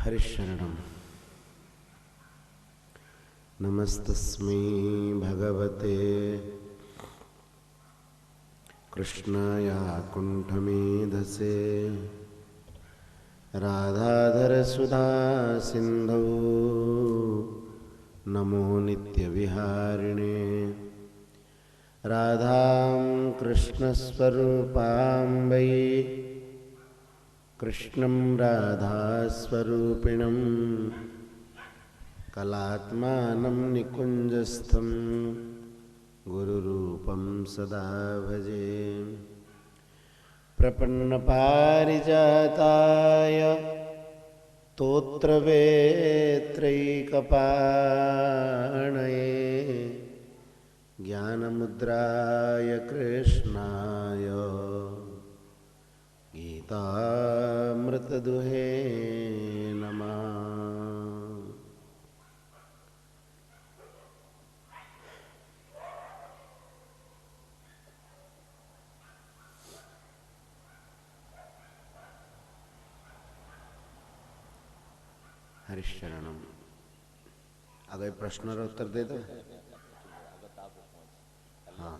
हरिशरणं नमस्तस्मै भगवते कृष्णाय कुण्ठमेधसे राधाधरसुधा सिन्धौ नमो नित्यविहारिणे राधां कृष्णस्वरूपां वै कृष्णं राधास्वरूपिणं कलात्मानं निकुञ्जस्थं गुरुरूपं सदा भजे। प्रपन्नपारिजाताय तोत्रवेत्रैकपाणये ज्ञानमुद्राय कृष्णाय गीतामृतदुहे नमः। हरिशरणम। आगे प्रश्न उत्तर दे दो। हाँ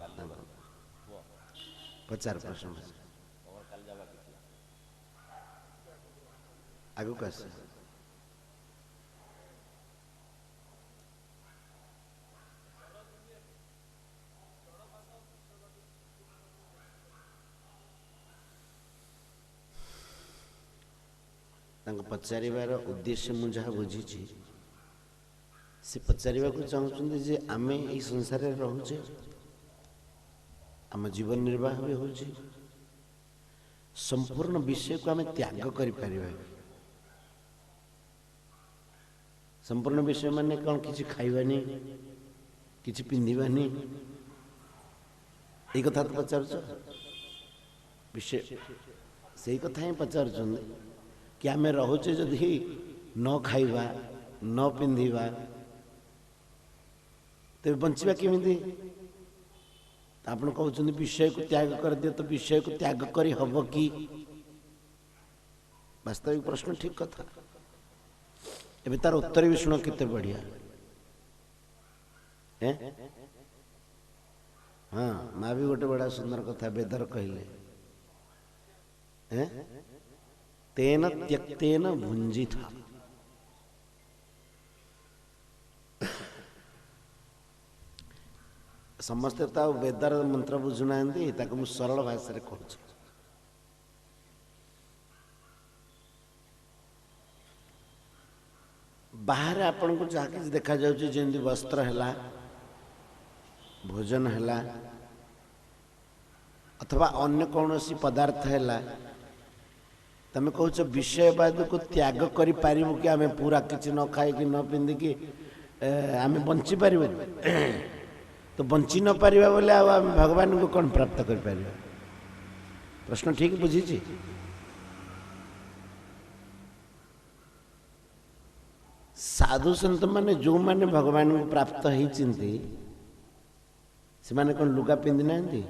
पचार प्रश्न आगु कस पचारिबार उद्देश्य मु जहाँ बुझी से पचारिबा को चाहते जे आमे ई संसार रे रहूचे आम जीवन निर्वाह भी हो संपूर्ण विषय को आमे त्याग करि परिबा। संपूर्ण विषय माने कौन किसी खाइबानी किसी पिंधिबानी ये कथा तो पचार विषय से कथा ही पचार कि आम रोचे जदि न खाइबा न पिंधिबा तेज बंचवा केमिति आप कहते विषय को त्याग कर दिए तो विषय को त्याग करी हब कि वास्तविक प्रश्न ठीक कथा एबे तार उत्तर भी शुण केते बढ़िया हाँ माँ भी गोटे बड़ा सुंदर कथा वेदर कहले तेन त्यक्तेन भुंजिथा समस्ते तो वेदर मंत्र बुझुना मुझे सरल भाषा रे कहूँ। बाहर आपन को जहाँ कि देखा जाउछि जेंति वस्त्र हैला भोजन हैला अथवा अन्य कौनसी पदार्थ हैला तमें कहूछ विषयवाद को त्याग करि पारिबो कि आमे पूरा किछि न खाइ कि न पिंधि कि आमे बंची पारिबो तो बंची न पारिबा बोले आम भगवान को कौन प्राप्त कर पारिबा। प्रश्न ठीक बुझी साधु संत माने जो माने भगवान को प्राप्त ही चिंती से माने कौन लुगा पिंधि नांती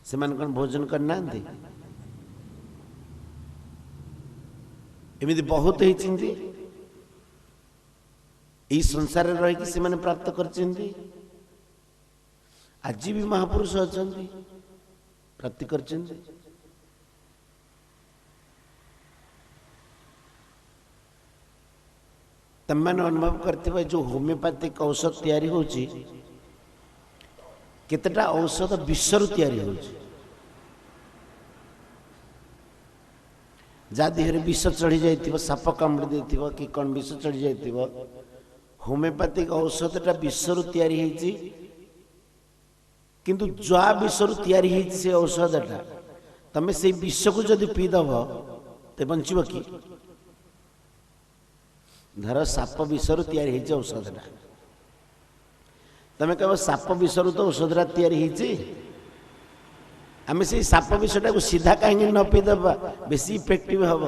से माने कौन भोजन करना एमती बहुत ही चिंती यही संसार रही से माने प्राप्त कर आज भी महापुरुष अच्छा प्राप्ति कर तमें अनुभव करते जो होमियोपैथिक औषध तैयारी होची केतेटा औषध विषरु तैयारी होची जा देहरे विष चढ़ी जाइथिबो साप कामुड़ी देथिबो कि कौन विष चढ़ी जाइथिबो होमियोपैथिक औषधटा विषरु तैयारी होची किंतु जा विषरु तैयारी होची से औषधटा तमे से विष को जदि पी दब ते बंचिबो कि धर साप विषरु तैयारी होची औषधटा तमें कह साप विषरु तो औषधरा तैयारी होची आम से साप विषटा को सीधा कहीं न पीदबा बेसी इफेक्टिव हम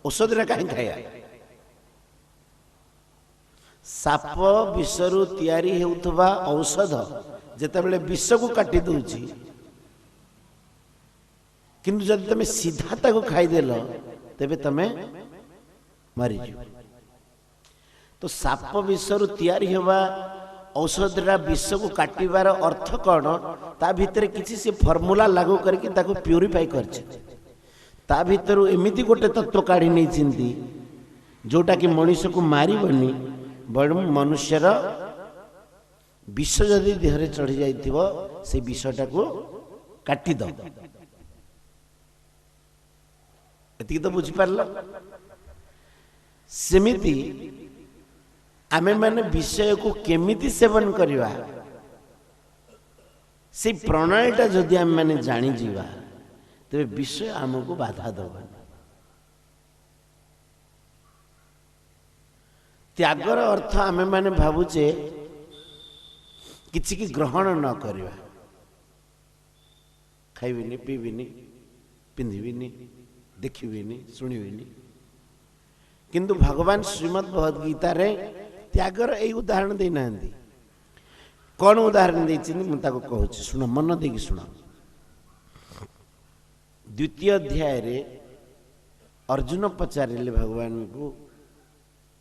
औषधरा कहीं खाया साप विषरु तैयारी होउथबा औषध जेतेबेले विष को काटी दउची किंतु जब तुम सीधा ताको खाईदेल तेबे तमे मरी जाओ। तो साप विषरु तैयारी होवा औषधरा विष को काटिबार अर्थ कौन ता भितर किसी से फॉर्मूला लागू करके ताको प्यूरिफाई करछे। ता भितर एमिति गोटे तत्व काढ़ी नहीं चिंती जोटा कि मनुष्य को मारिबनी बड़ मनुष्यर विष जदि देहरे चढ़ी जाइथिबो से विषटा को काटी दो। एतिक तो बुझी पारल। सेमिति आमे माने विषय को केमिति सेवन करिवा से प्रणालीटा जदि आमे माने जानी जीवा तेरे विषय आमको बाधा दबा। त्यागर अर्थ आमे माने भावुचे किसी की ग्रहण न करिवा, खाइबिनी पीबिनी पिंधिबिनी देखिबिनी शुणिबिनी। किंतु भगवान श्रीमद् भगवद गीता रे त्यागर यही उदाहरण देना। कौन उदाहरण देता कहूँ शुण मन देकी शुण। द्वितीय अध्याय रे अर्जुन पचारे भगवान को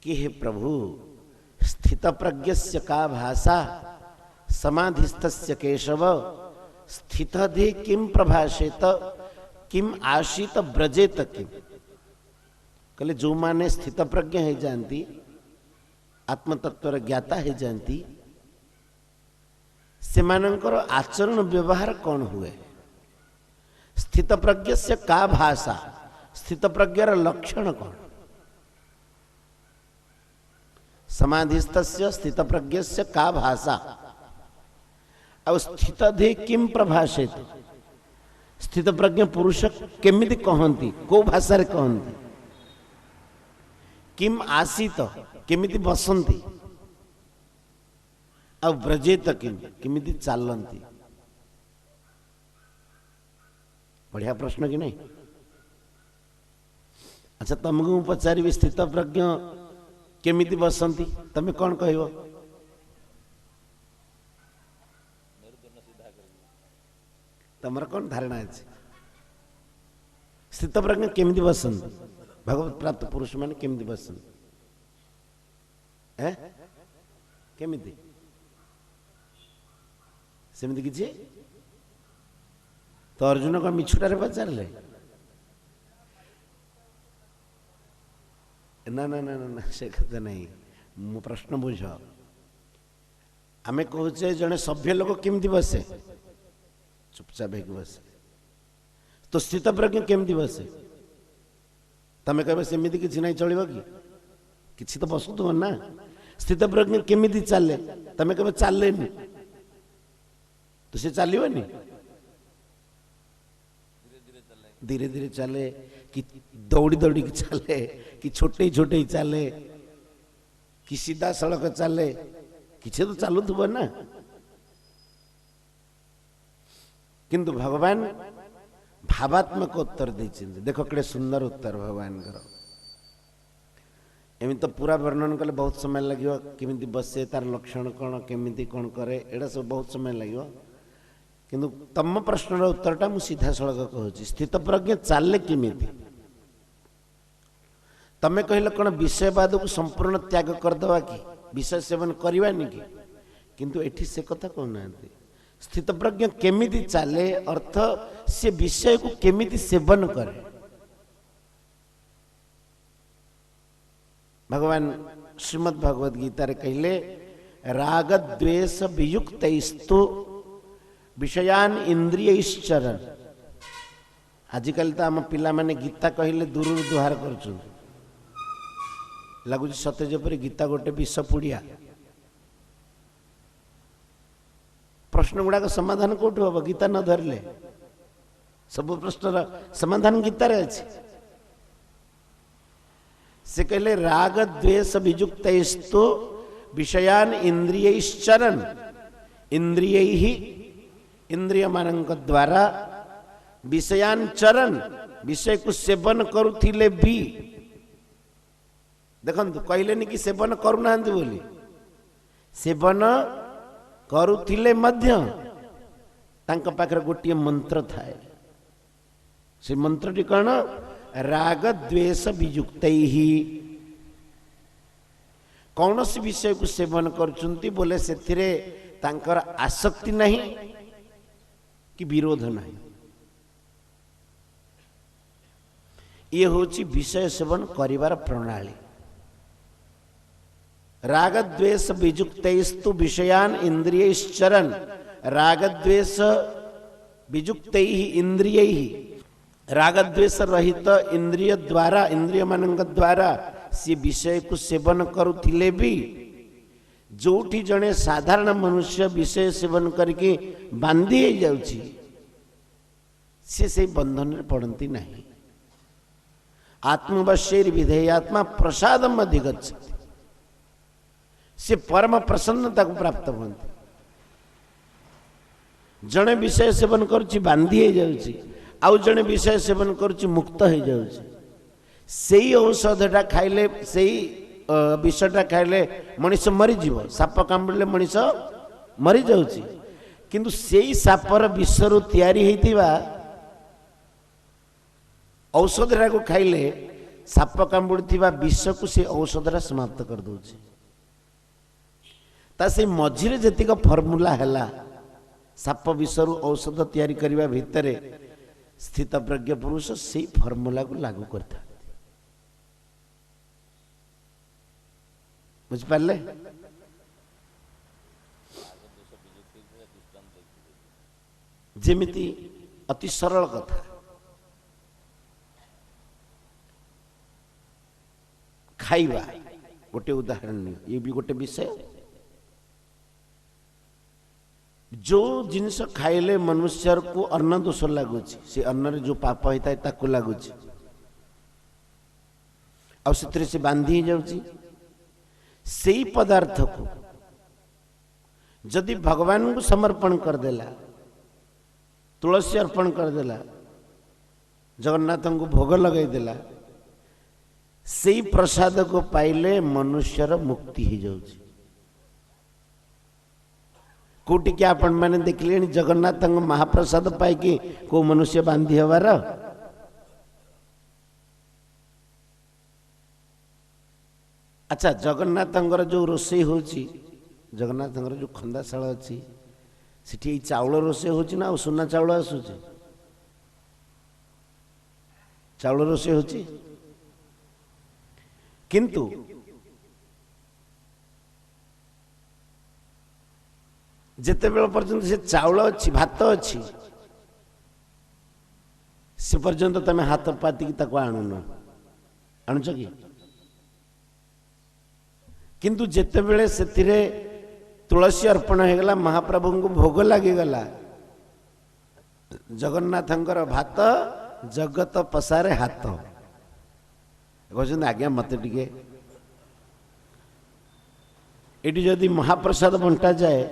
कि हे प्रभु स्थित प्रज्ञस्य का भाषा समाधिस्थस्य केशव स्थितधि किम प्रभाषेत किम आशीत ब्रजेत किम। कहले जो माने स्थित प्रज्ञ है जानती आत्मतत्वर ज्ञाता है जानती से मानकर आचरण व्यवहार कौन हुए। स्थित प्रज्ञ से का भाषा स्थित प्रज्ञर लक्षण कौन। समाधिस्थस्य स्थित प्रज्ञ से का भाषा और स्थितधि किम प्रभाषित। स्थित प्रज्ञ पुरुष केमिति कहंती को भाषा रे कहंती। किम आसीत केमिति बसंती आ ब्रजेत किमिति चालंती। बढ़िया प्रश्न कि नहीं। अच्छा तुमको पचारि स्थित प्रज्ञ केमिति बसंती तमे कौन कहबो। तमर कौन धारणा है। स्थित प्रज्ञ केमिति बसंती भगवत प्राप्त पुरुष माने केमिति बसंती केमिति सेमिति किछि। तो अर्जुन को मिछुटारे पचारे ना ना ना ना से कथा नहीं। मो प्रश्न बुझ। आमे कहूचे जने सभ्य लोक केमिति बसे चुपचाप एक बसे। तो स्थित प्रज्ञ केमिति बसे तमे कहबे सेमिति किछि नहीं चलिबो कि किछि तो बसुथबो ना। स्थित प्रज्ञ केमिति चले तमे कहबे चलेनी तो से चलिबनी। धीरे धीरे चले कि दौड़ी दौड़ी की चले कि छोटे छोटे ही चले कि सीधा सड़क चले किसी तो चलुथबो ना। किंतु भगवान भावात्मक उत्तर देते। देखो केड़े सुंदर उत्तर भगवान कर। एमि तो पूरा वर्णन कले बहुत समय लगे केमिति बसे तार लक्षण कौन केमिति कौन करे एड़ा सब बहुत समय लगे। किंतु तम प्रश्न उत्तरटा मु सीधा सड़क कहूँ स्थित प्रज्ञ चाले केमिति। तमे कहले कौन विषयवाद को संपूर्ण त्याग करदवा कि विषय सेवन करवानी कि किंतु एठी से कथा कहना। स्थित प्रज्ञ केमिति चाले अर्थ से विषय को केमिति सेवन करे। भगवान श्रीमद् भगवद गीता रे कहले राग द्वेष वियुक्तैस्तु विषयान इंद्रियश्चरण। आजिकल तो आम पिला माने गीता कहले दूर दुहार कर लगुच सते जेपरी गीता गोटे विष पुड़िया। प्रश्न गुड़ाक समाधान कौटू हम गीता न धरले सब प्रश्नर समाधान गीता रे अछि। से कहले राग द्वेष वियुक्तैस्तु विषयान इंद्रियश्चरण। इंद्रियैहि इंद्रिय मानक द्वारा विषयान चरण विषय को सेवन करुथिले भी। देखंतु कहलेनी कि सेवन करुनांती बोली सेवन करुथिले मध्य तांका पाखरे गोटिए मंत्र थाए से मंत्रटी कौन? राग द्वेष वियुक्त ही कौन सी विषय को सेवन करचुंती बोले से तांकर आसक्ति नहीं कि विरोध नहीं। ये होची विषय सेवन करिवार प्रणाली। राग द्वेष वियुक्तैस्तु विषयान इंद्रियैश्चरन् राग द्वेष वियुक्तैः इंद्रियैः राग द्वेष रहित इंद्रिय द्वारा इंद्रिय मानक द्वारा सी विषय को सेवन करुथिले भी जोठी जने साधारण मनुष्य विषय सेवन करके बांधी जाउची से बंधन में पड़ती नहीं। आत्मवश्यैर विधेयात्मा प्रसादम अधिगच्छति से परम प्रसन्नता को प्राप्त होती। जड़े विषय सेवन करुची बांधी जाउची आउ जड़े विषय सेवन करुची मुक्त हो जाउची। सेई औषधटा खाइले सेई विषटा खाइले मनीष मरीजीव साप कामुड़े मनीष मरी जाउची किंतु सेई सापर विषरु तैयारी होइतिबा औषधटा को खाइले साप कामुड़िथिबा विष को से औषधटा समाप्त कर दउची। ता से मझिरे जतिक फर्मुला हैला साप विषरु औषध तैयारी करिबा भितरे स्थित प्रज्ञ पुरुष से फर्मुला को लागू करता। बुझिपारे? जेमिति अति सरल कथा खाइबा गोटे उदाहरण नहीं, ये भी गोटे विषय। जो जिनस खाइले मनुष्य को अन्न दोष लगुच से अन्न जो पाप होता है ताकू लगुच से बांधी जाउची। सेई पदार्थ को जदि भगवान को समर्पण कर देला तुलसी अर्पण कर देला जगन्नाथ को भोग लगे देला सेई प्रसाद को पाइले मनुष्यर मुक्ति हो जाउची। कोटि क्या आपण मैंने देखले जगन्नाथ महाप्रसाद पाई कि को मनुष्य बांधी हवार? अच्छा जगन्नाथ जो रोषे होची जगन्नाथ जो खंदाशाल अच्छी सेठी चाउल रोषे होची ना सुना चाउल आसुची? चाउल रोषे होची किंतु जिते बेल पर्यंत से चाउल अच्छी भात अच्छी से पर्यंत तमे हाथ पाती आणुन आणुच कि किंतु जिते बेले से तुलसी अर्पण हो गला महाप्रभु को भोग लगिगला जगन्नाथंकर भात जगत पसारे हाथ कहते आज्ञा मत टिके ये जदि महाप्रसाद बंटा जाए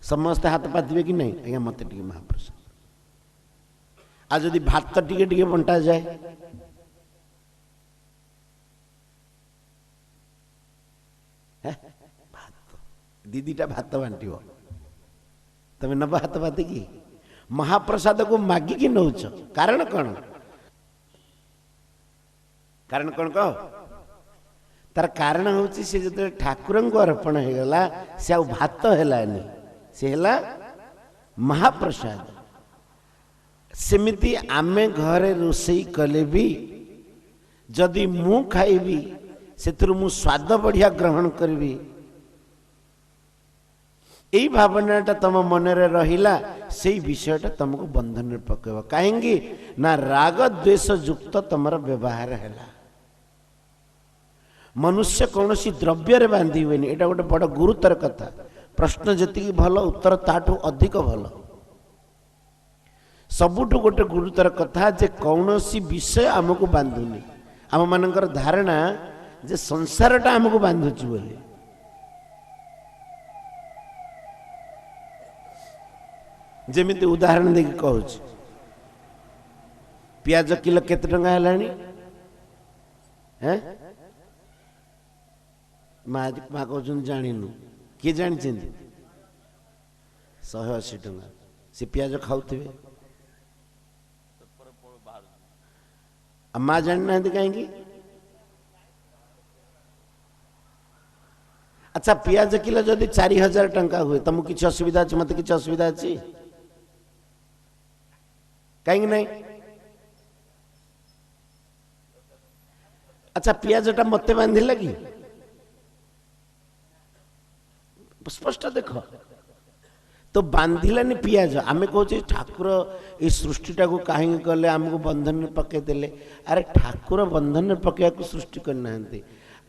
समस्ते हाथ पाते कि नहीं? आज्ञा मत टिके महाप्रसाद। आ जदि भात टिके टिके बंटा जाए भात दीदीटा भात बांट तमें नब हाथ पाते कि महाप्रसाद को मागिकी नौच कारण कौन? कारण कौन कह? तार कारण हूँ सी जो ठाकुर को अर्पण हो गला से आउ भात हैलानी से हैला महाप्रसाद। सेमिति आमे घरे रोषेई कले भी जदि मु खाइबी से मु स्वाद बढ़िया ग्रहण करी यही भावनाटा तुम मन रे रहिला से विषयटा तुमको बंधन में पकेब कहीं ना राग द्वेष युक्त तुमर व्यवहार है। मनुष्य कौन सी द्रव्य रे बांधी हुए यहाँ गोटे बड़ गुरुतर कथा। प्रश्न जी भल उत्तर ताठू अधिक भल। सबुठु गोटे गुरुतर कथा जे कौन सी विषय आमको बांधुनी। आम मानकर धारणा जे संसारटा आमको बांधुची बोली। जेमिति उदाहरण देखिए कहूँ पियाज किलो केते टंका हेलानी हैं माँ कहते जानिनु किए जानी 180 टंका से पियाज खाऊे माँ जानी ना कहीं। अच्छा पियाज किलो जदि 4000 टंका हुए तुमको किसी असुविधा अच्छी मत किसी असुविधा अच्छी कहीं नहीं। अच्छा पियाजटा मत बांधिला कि स्पष्ट देख तो बांधिलानी पियाज आम कहे ठाकुर ये सृष्टिटा को कहीं कले आमको बंधन में पकईदेले। अरे ठाकुर बंधन में पकड़ा सृष्टि करना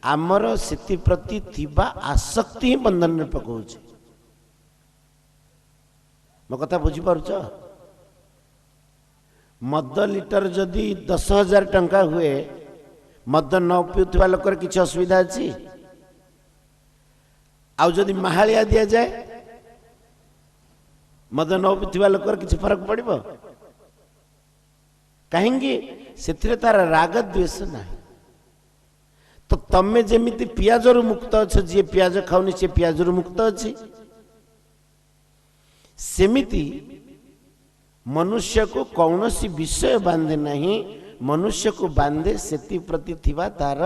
आमर से प्रति थिबा आसक्ति ही बंधन में पकाउछ। मो कथा बुझीपारुछ। मद लिटर जदि 10,000 टंका हुए मद न पिउथिबा लोकर किसी असुविधा अच्छी आउ जदि माहालिया दिया जाए मद न पिउथिबा लोकर किसी फरक पड़िबो कहीं से तार राग द्वेष ना। तो तमे जेमिति पियाज रु मुक्त अच्छ जी पियाज खाऊनी सी पियाज रु मुक्त अच्छी सेमिति मनुष्य को कौन सी विषय बांधे नहीं मनुष्य को बांधे सेति प्रति थिबा तार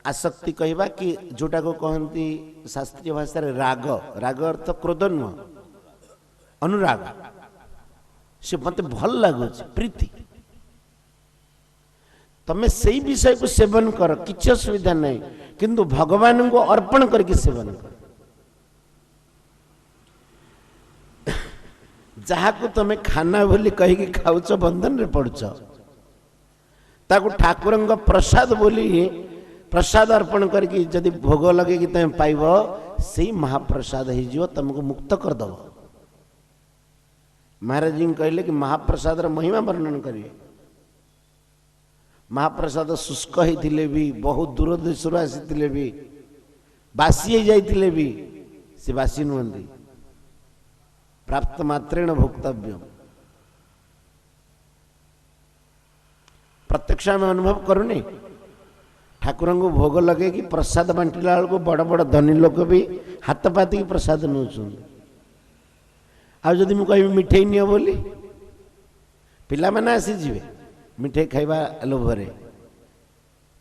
आसक्ति कहवा कि जोटा को कहती शास्त्रीय भाषा रे राग। राग अर्थ क्रोध नुह अनुराग से मत भल लगुच प्रीति तमें से विषय को सेवन कर किसी असुविधा नहीं किंतु भगवान को अर्पण करके सेवन कर। जहाँ को तमें खाना बोली कहीकि खाऊच बंधन रे पड़ुच ताकू ठाकुर प्रसाद बोली प्रसाद अर्पण करके जदि भोग लगे कि तुम पाइब से महाप्रसाद हो तुमको मुक्त करदब। महाराज जी कहले कि महाप्रसाद महिमा वर्णन करिए। महाप्रसाद शुष्क होते भी बहुत दूर देश आसी भी बासी जाते भी से बासी नुहति प्राप्त मात्रेण भोक्तव्य। प्रत्यक्ष आम अनुभव करूनी ठाकुर को भोग लगे कि प्रसाद बांटिला बेलू बड़ बड़ धनी लोक भी हाथ पाती प्रसाद नौ आदि मुझे मिठे नियो बोली पिला माने आसीजे मिठे खाइबा लोभरे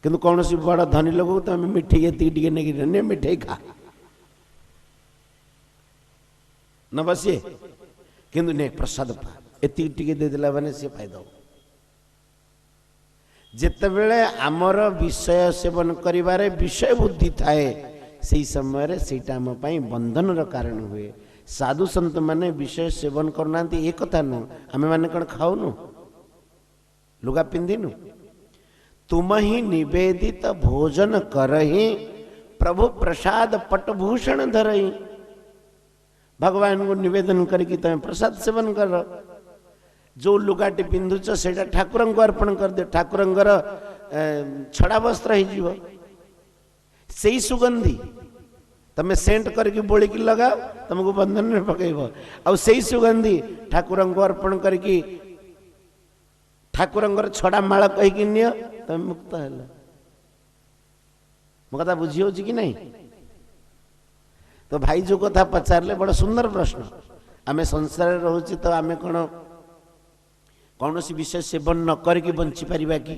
किंतु कौन सी बड़ धनी लोग तुम मिठे ये नहीं मिठे खा न बसी किंतु नहीं प्रसाद पा ये देदेला मैंने सी पाइद। जितेबले आमर विषय सेवन करिबारे विषय बुद्धि थाए से समय से आम बंधन कारण हुए। साधु संत माने विषय सेवन करना ये कथा नु आम मैंने कौन खाऊनु लुगा पिंधिनु तुम ही निवेदित भोजन करही प्रभु प्रसाद पटभूषण धरही। भगवान को निवेदन करके तुम प्रसाद सेवन कर जो लुगाटी पिंधुच से ठाकुर को अर्पण कर दे ठाकुर छड़ा वस्त्र हो से सुगंधी तमें सेंट करके बोली की लगाओ तुमको बंधन में पकईब आ से सुगंधी ठाकुर को अर्पण करके ठाकुर छड़ा माल कहीकि नियो तुम मुक्त है। मो कथा बुझी हो कि नहीं। तो भाई जो कथा पचारे बड़ा सुंदर प्रश्न आम संसार रोचे तो आम कौन सी विषय सेवन न करके बंची पारिबा कि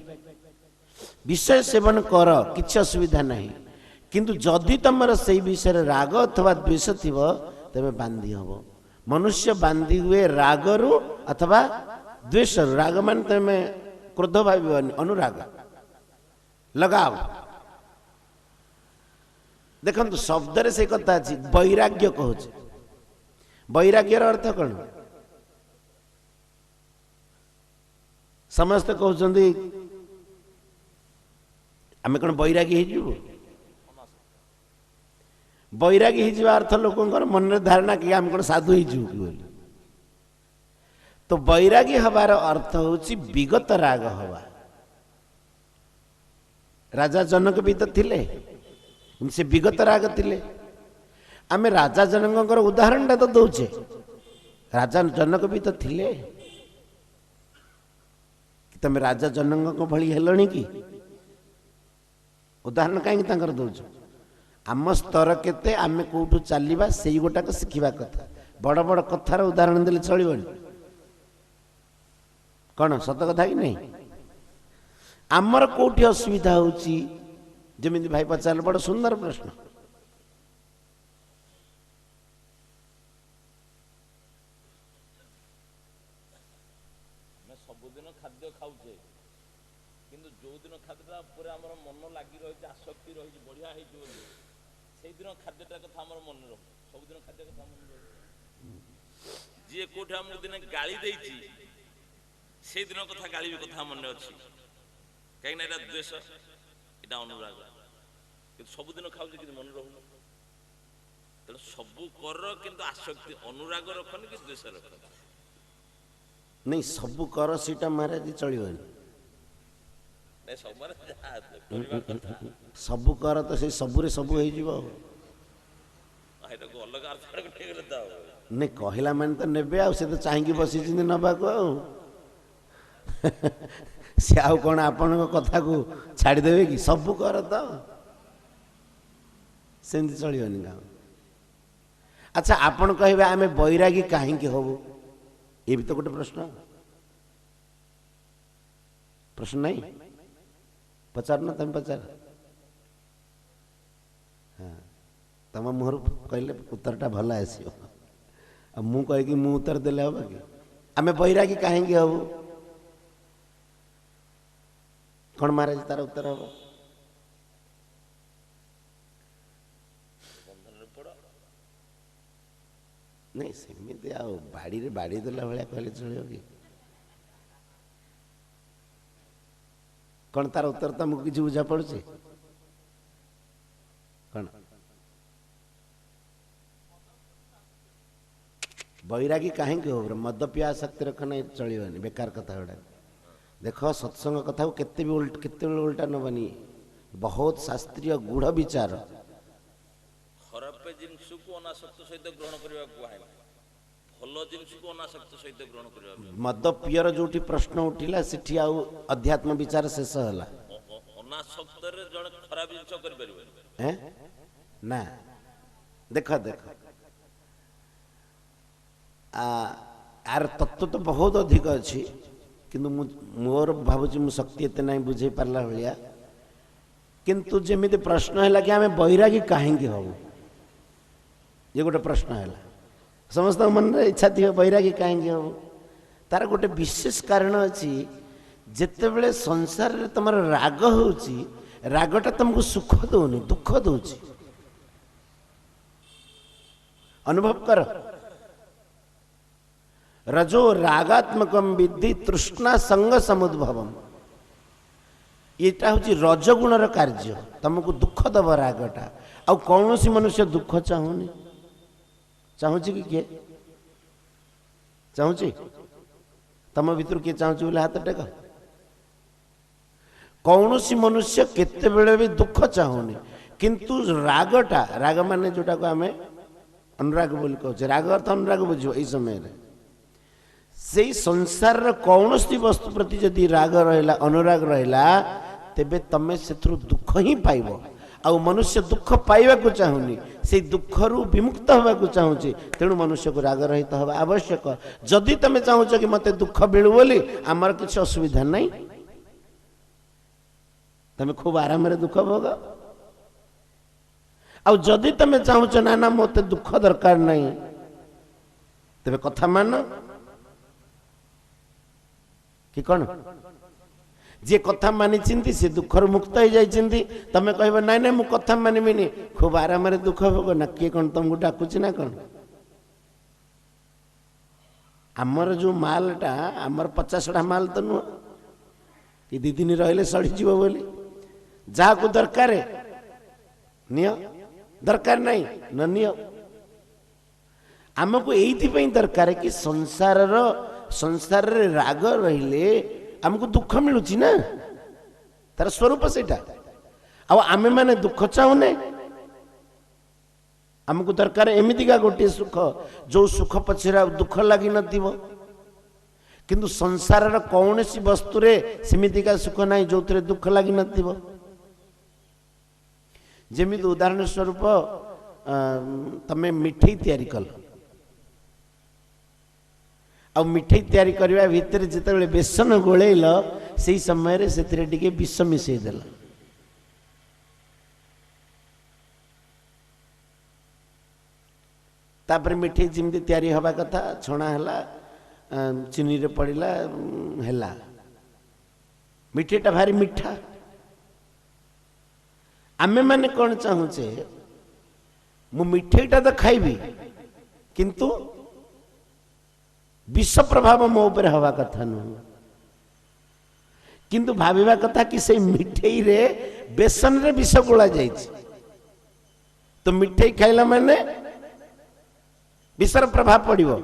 विषय सेवन कर किसी असुविधा नहीं किंतु जदि तुम से विषय राग अथवा द्वेष थी तेरे बांधी हम। मनुष्य बांधी हुए रागरु अथवा द्वेष राग मान तुम क्रोध भाव अनुराग लगाओ। देखो शब्द से कथा अच्छी वैराग्य कहूँ वैराग्यर अर्थ कौन समस्ते कहते आम कौन बैरागी हो बैरागी हो अर्थ लोकंर मन धारणा कि आम कौन साधु हो। तो बैरागी हबार अर्थ हूँ विगत राग हवा। राजा जनक भी तो थिले से विगत राग थिले आम राजा जनक उदाहरण तो दौचे राजा जनक भी तो थिले तुम राजा जनक भली हेलणी कि उदाहरण कहीं दौच आम स्तर केते आम कौटू चलवा से गोटाक शिखा कथा बड़ बड़ कथार उदाहरण देले चलो कौन सत कथा कि नहीं आमर कोठी असुविधा होची जमी भाई पचारे बड़ सुंदर प्रश्न सबुदिन खाद्य खाऊे कि जो दिन खाद्यटा पूरा आम मन लगी रही आसक्ति रही बढ़िया से दिन खाद्यटा कथा आम मन रह सबुदिन खाद्य कथा मन रह जी कौटे आमको दिने गाली देती से दिन कथा गाली भी कथा मन अच्छी कहीं यहाँ द्वेष यहाँ अनुराग कि सबुदिन खाऊे कि मन रोन तेणु सबू कर कि आसक्ति अनुराग रखनी कि द्वेष रख नहीं सबू कर सीटा महाराज चलनी सबू कर तो से सबुरे सबू हो नहीं कहला मैंने तो नेबे आ से तो चाहिए बसी नवा को सी आउ कौन आपण कथा को छाड़देवे कि सबू कर तो सेमती चलनी गाँव अच्छा आपण कहे आम बैरागी कहीं हबू ये भी तो गोटे प्रश्न नहीं पचार ना तुम पचार हाँ तुम मुहर कहले उत्तरटा भल आसो मु कह मु उत्तर देले हम कि आम बैरागी कहीं हबू कौन महाराज तार उत्तर हम नहीं सेमती बाड़ी रे बाड़ी देला भाया कहले चलो कि कौन तार उत्तर तुमको किसी बुझा पड़े कौन बैरागी कहीं हो मद पिया शक्ति रखना चलनी बेकार कथा गुड़ा देख सत्संग कथा को केते उल्टा नबनी बहुत शास्त्रीय गूढ़ विचार खराब जिनस को अनासक्त सहित ग्रहण करने भल जिनस को अनासक्त सहित ग्रहण करने मद पियर जो प्रश्न उठिला सेठी आउ अध्यात्म विचार शेष है अनासक्त जन खराब जिनस कर ना देख देख यार तत्व तो बहुत अधिक अच्छी किंतु मोर भावुची मु शक्ति एते नहीं बुझे पारला भलिया किंतु जेमिति प्रश्न है कि आम बैरागी कहीं हबू ये गोटे प्रश्न है समस्त मन में इच्छा थी बैरागी कहीं हम तार गोटे विशेष कारण अच्छी जिते बड़े संसार रे तुम राग होची रागटा तुमको सुख दौनी दुख दौची अनुभव कर रजो रागात्मकम विद्धि तृष्णा संग समुद्भवम यहाँ हूँ रजगुणर कार्य तुमको दुख दब रागटा आ कौन सी मनुष्य दुख चाहूनी चाहूची कि किए चाहूची तम भीतर किए चाहूची बोले हाथ टेक कौन सी मनुष्य केते बेले भी दुख चाहूनी किंतु रागटा राग माने जोटा को आम अनुराग बोली कहते राग अर्थ अनुराग बुझ यही समय से संसार कौन सी वस्तु प्रति जदि राग रहा अनुराग रहा तेबे तमें से दुख ही पाइब आ मनुष्य दुख पाइबा को चाहूनी से दुख रु विमुक्त होगा चाहूँगी तेणु मनुष्य को राग रहित हवा आवश्यक जदि तुम चाहूच कि मत दुख मिलू बोली आमर किसी असुविधा नहीं तुम खूब आराम दुख भोग आदि तुम चाहूच ना ना मत दुख दरकार नहीं तेरे कथा मान कि कौन जी कथा मानी सी दुखर मुक्त हो जाती तुम कह ना ना मु कथा मानविनी खूब आराम दुख भोग ना किए कौन तुमको डाकुची ना कौन आमर जो मालटा आमर 50टा माल तो नुह कि 2 दिन रहिले सड़ी जीव बोली जहाँ को दरकार नियो दरकार नहीं न नियो आमको यही दरकार कि संसार रे राग रहिले आमको दुख मिलूची ना तार स्वरूप से आमे माने दुख चाहूने आमको दरकार एमितिका गोटे सुख जो सुख पछरे दुख लगी नथिबो किंतु संसार कौन सी वस्तु रे सेमितिका सुख नहीं जो थे दुख लगी नथिबो जेमिति उदाहरण स्वरूप तमे मिठाई तैयारी कल आ आ मिठाई तैयारी करने भितर जिते बेसन गोलैल से समय से विष मिसईदेल तापर मिठाई जमी तैयारी हवा कथा छणा है चीनी रे पड़ला है मिठाईटा भारी मिठा आमे माने कौन चाहूचे मु मिठाईटा तो खाइबी किंतु विष प्रभाव मो ऊपर हवा कथा नुह किंतु भाविबा कथा कि से मिठाई रे बेसन रे विष गोला जाइछि तो मिठाई खाइला माने विषर प्रभाव पड़िबो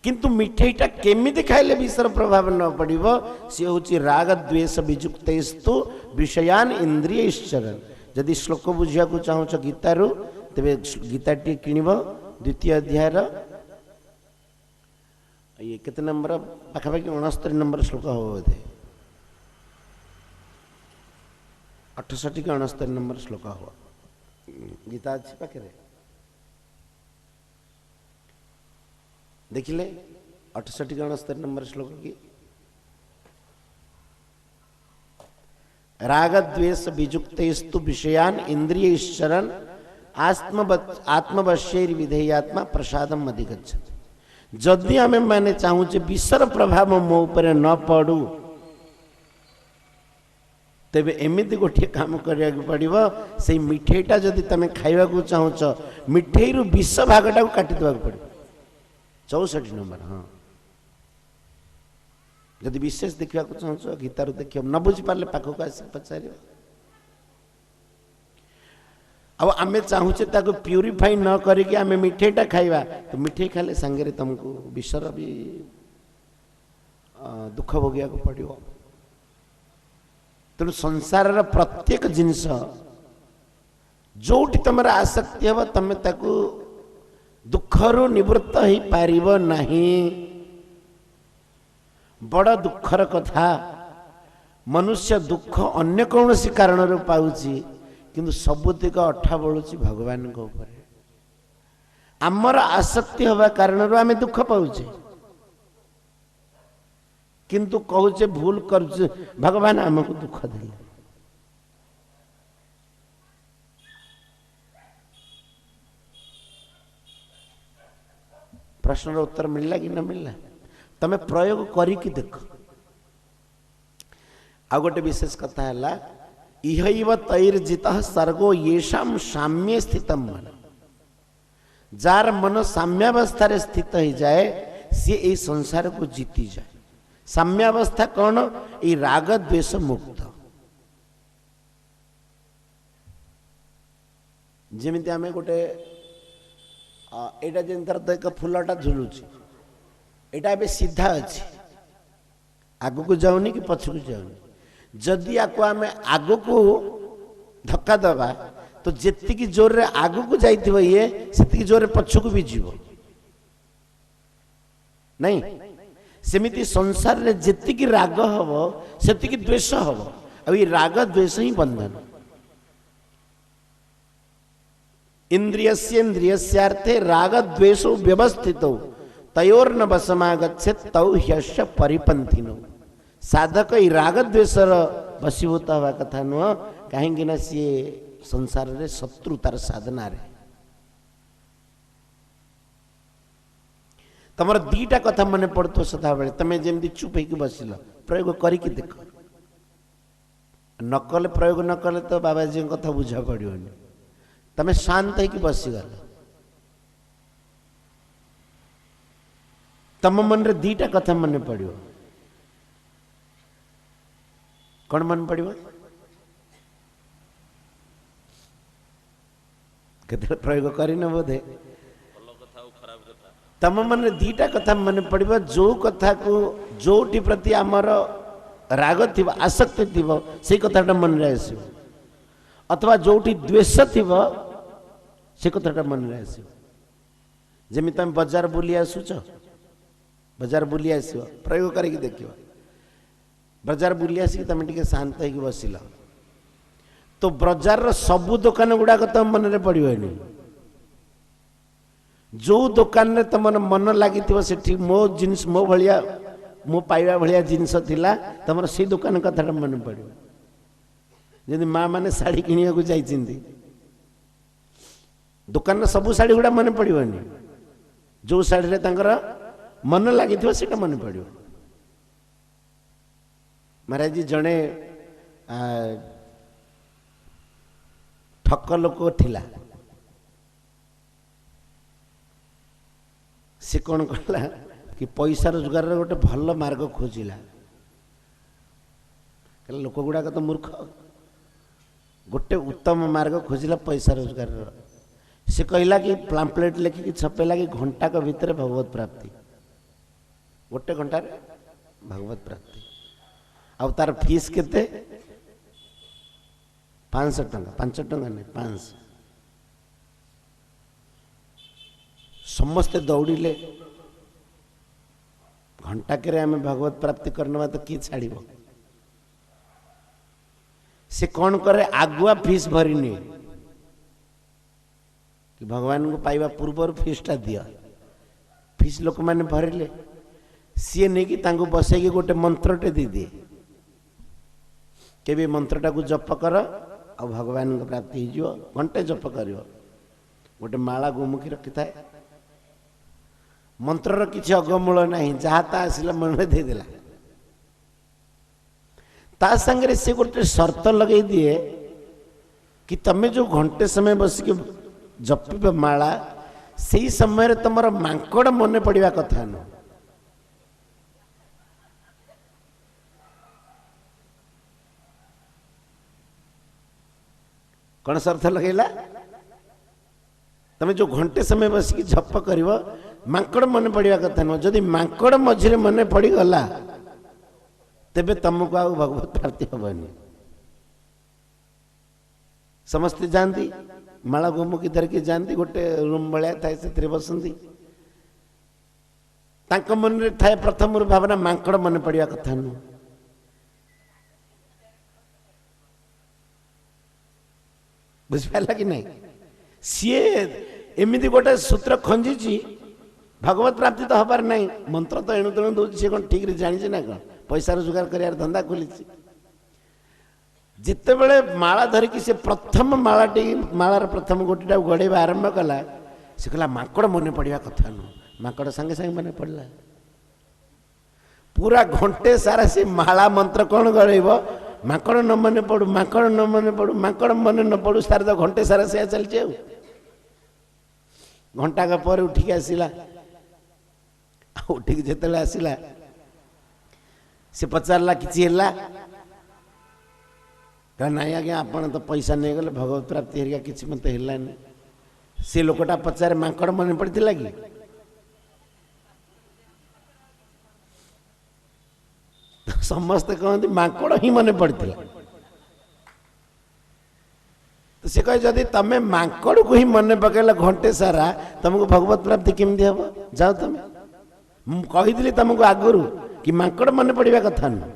किंतु मिठाईटा केमिति खाइले विषर प्रभाव न पड़िबो से होछि राग द्वेष विजुक्तेस्तु विषयान इंद्रियश्चरन् यदि श्लोक बुझिया को चाहूच गीतारू तेरे गीताटी किणव द्वितीय अध्याय ये केते नंबर पाखापाखि 69 नंबर श्लोक हम बोधे 68 कि 69 नंबर श्लोक हम गीता अच्छी पाखे देखिले 68 कि 69 नंबर श्लोक की राग द्वेष विजुक्तेस्तु विषयान इंद्रियश्चरन् आत्मवश्यैर विधेयात्मा प्रसादम अधिगच्छति जदि आमे माने चाहूचे विषर प्रभाव मो ऊपर न पड़ू तेबे एमिति गोटे काम करिया पड़िबो से मिठाईटा जदि तमे खाइबा को चाहूच मिठाई रु विष भागटा को काटि देबा पड़े 64 नंबर हाँ जदि विशेष देखा चाहूँ गीतार देख न बुझी पारे पाखक आस पचार अब आम चाहूचे प्यूरीफाई न करके आम मिठाईटा खाइबा तो मिठाई खाले सांगे तुमको विषर भी दुख भोगिया को पड़ो तेणु संसार प्रत्येक जिनस जोटी तुम आसक्ति हम तुम दुखरु निवृत्त हो पारिब नहीं बड़ दुखर कथा मनुष्य दुख अन्य कौन सी कारण पाउची किंतु सबुतिक अठा बलुची भगवान को ऊपर आमर आसक्ति हवा कारण आम दुख पाउचे किंतु कहूचे भूल कर भगवान आमको दुख देले प्रश्न उत्तर मिलला कि न मिलला तमें प्रयोग करिकी देख आ गोटे विशेष कथा है इहैव तैर्जितः सर्गो येषाम साम्ये स्थितम मन जार मन साम्यावस्था स्थित हो जाए सी ए संसार को जीति जाए साम्यावस्था कौन ये राग द्वेष मुक्त जमीती आम गोटे यहाँ जमीन तो एक फुलटा झुलुची एटा बे सीधा अच्छी आग को जाऊनी कि पछकू जाऊनी जदि आपको आम आग को धक्का दबा तो जेतिकी जोर रे आग को जाइथिबो ये सेतिकी जोर रे पछकू भी जीवो नहीं सेमिति संसार रे जेतिकी राग हबो सेतिकी द्वेष हबो अब ये राग द्वेष ही बंधन इंद्रियस्यार्थे राग द्वेषो व्यवस्थितो तयोर्न वशमागच्छेत् तौ ह्यस्य परिपंथिनो साधक ई राग द्वेषर वशीभूत हवा कथा नुह कहीं सी संसार रे शत्रुतार साधना रे तुम दीटा कथा मन पड़ो सदा बेले तुम जमी चुप हो बसिल प्रयोग करके देख नकले प्रयोग न कले तो बाबाजी कथा बुझा पड़ोनी तुम शांत हो बसीगल तम मन रे दीटा कथा मन पड़ो कौन मन पड़ो केते प्रयोग करना बोधे तम मन रे दीटा कथा मन पड़ो जो कथा को जोटी प्रति आमर राग थी आसक्ति थी से कथाटा मन रे आसो अथवा जोटी द्वेष थी से कथाटा मन रे आसो जमी तुम बजार बुली आसुच बजार बुली आस प्रयोग करके देख बजार बुली आसिक तुम टे शांत हो बसिल तो बजार सबू दुकान गुड़ाक तुम मन में पड़ोनी जो दुकान रे तुम मन लगी से मो जिनिस मो भाया मो पाइबा भाया जिनस थिला तुम से दुकान कथा मन पड़ो जदि माँ मैंने शाढ़ी किनिया को जाइछिन्ती दुकान सबू शाढ़ी गुड़ा मन पड़ोनी जो शाढ़ी रे तांकर मन लगी से मन पड़ो महाराज जी जड़े ठक लोक थिला से कौन कला कि पैसा रोजगार गोटे भल मार्ग खोजिला लोक गुड़ाक तो मूर्ख गोटे उत्तम मार्ग खोजिला पैसा रोजगार से कहला कि पाम्पलेट लिखिकी छपेला कि घंटा का भितर भगवत प्राप्ति गोटे घंटा भगवत प्राप्ति आ तार फीस केते 500 टंका 5 टंका नहीं 500 समस्ते दौड़िले घंटा के आम भगवत प्राप्ति करने तो किए छाड़ से कौन करे आगुआ फीस भरिनी कि भगवान को पाइबा पूर्व फीसटा दिया फीस लोक मैंने भरिले सी नहीं कि बसई गोटे मंत्रटे दे दिए के मंत्रटा को जप कर आ भगवान को प्राप्ति हो घंटे जप कर गोटे माला गोमुखी रखी थाए मंत्रर किसी अगमूल नहीं जहाँ ता आसला मन में देदेला ता संगे से गोटे शर्त लगे दिए कि तमें जो घंटे समय बसिक जपिब माला से समय तुम मांकड़ मन पड़ा कथा न कौन शर्त लगेला तमें जो घंटे समय बसिक जप कर मांकड़ मन पड़ा कथा नुह जदि मांकड़ मझे मन पड़गला तेबे तुमको आ भगवत प्राप्ति हेनी समस्ते जाती माला गोमुखी धरिकी जाती गोटे रूम भाया थाए से बसती मन में थाए प्रथम भावना मांकड़ मन पड़ा कथा नुह बुझिपारा कि नहीं सी एमती गोटे सूत्र खंजी भगवत प्राप्ति तो हबार नहीं मंत्र तो एणु तेणु दूसरी सी कौन ठीक जानी ना कौन पैसा रोजगार कर धंदा खोली जिते बड़े माला धरिकी से प्रथम मालाटी मालार प्रथम गोटीटा गड़ेवा आरंभ कला से कहला माकड़ मन पड़ा कथा नुह माकड़ सांगे सांगे मन पड़ा पूरा घंटे सारा से माला मंत्र कौन गड़ेब माकड़ न मन पड़ू माकड़ न मन पड़ू माकड़ मन न पड़ू सारे तो घंटे सारा से चलचे घंटा का पर उठिक आसला उठिक जिते आसला से पचारा कि नाई आज्ञा आपण तो पैसा नहीं गले भगवत प्राप्ति हरिका किसी मत है से लोकटा पचारे माकड़ मन पड़ता कि समस्ते कहते माकड़ ही मन पड़ता तो से कहे जदि तमें माकड़ को ही मन पकड़ला घंटे सारा तुमको भगवत प्राप्ति केमती हम जाओ तुम कही तुमको आगुरी कि माकड़ मन पड़ा कथा नुह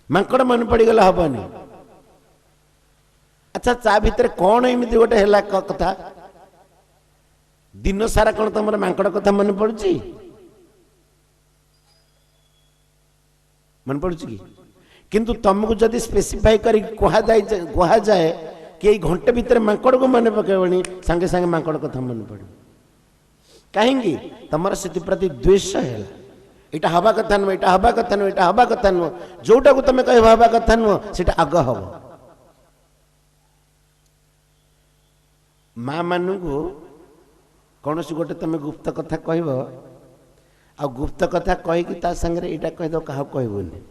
माकड़ मन पड़गला हेनी अच्छा चा भितर कौन एमती गोटे है कथा दिन सारा कौन तुम माकड़ कथा मन पड़ुची मन पड़ुची कि किंतु तुमको जदि स्पेसिफाई कर कह जाए कि घंटे भितर माकड़ को मन पकड़नी सांगे सांगे माकड़ कथा मन पड़ कहीं तुम से प्रति द्वेष है इटा हवा कथा नुह इटा हवा कथा नुह इटा हवा कथा नुह जोटा को तुम कह हवा कथा नुह से आग हम माँ मान को कौन सी गोटे तुम गुप्त कथा कह आ गुप्त कथा कहीकि संगे यहाँ कहीद क्या कहबूनी